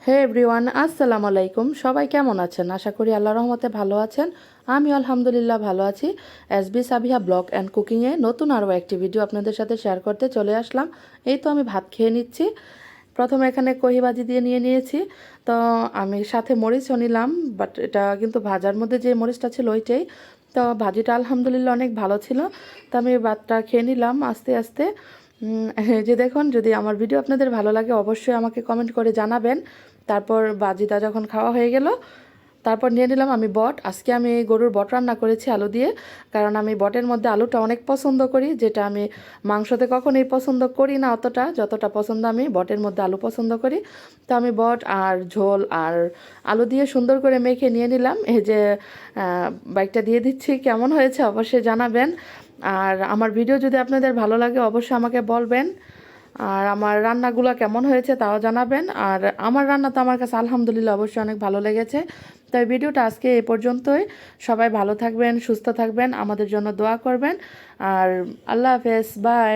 হে everyone, আসসালামু আলাইকুম। সবাই কেমন আছেন? আশা করি আল্লাহর রহমতে ভালো আছেন। আমি আলহামদুলিল্লাহ ভালো আছি। এসবি সাবিহা ব্লগ অ্যান্ড কুকিংয়ে নতুন আরও একটি ভিডিও আপনাদের সাথে শেয়ার করতে চলে আসলাম। এই তো আমি ভাত খেয়ে নিচ্ছি। প্রথমে এখানে কহি ভাজি দিয়ে নিয়েছি। তো আমি সাথে মরিচও নিলাম, বাট এটা কিন্তু ভাজার মধ্যে যে মরিচটা ছিল ওইটাই। তো ভাজিটা আলহামদুলিল্লাহ অনেক ভালো ছিল। তো আমি ভাতটা খেয়ে নিলাম আস্তে আস্তে। যে দেখুন, যদি আমার ভিডিও আপনাদের ভালো লাগে অবশ্যই আমাকে কমেন্ট করে জানাবেন। তারপর বাজিটা যখন খাওয়া হয়ে গেল, তারপর নিয়ে নিলাম আমি বট। আজকে আমি গরুর বট রান্না করেছি আলু দিয়ে, কারণ আমি বটের মধ্যে আলুটা অনেক পছন্দ করি, যেটা আমি মাংসতে কখনোই পছন্দ করি না অতটা, যতটা পছন্দ আমি বটের মধ্যে আলু পছন্দ করি। তো আমি বট আর ঝোল আর আলু দিয়ে সুন্দর করে মেখে নিয়ে নিলাম। এই যে বাইকটা দিয়ে দিচ্ছি, কেমন হয়েছে অবশ্যই জানাবেন। আর আমার ভিডিও যদি আপনাদের ভালো লাগে অবশ্যই আমাকে বলবেন। আর আমার রান্নাগুলো কেমন হয়েছে তাও জানাবেন। আর আমার রান্না তো আমার কাছে আলহামদুলিল্লাহ অবশ্যই অনেক ভালো লেগেছে। তাই ভিডিওটা আজকে এ পর্যন্তই। সবাই ভালো থাকবেন, সুস্থ থাকবেন, আমাদের জন্য দোয়া করবেন। আর আল্লাহ হাফেজ, বাই।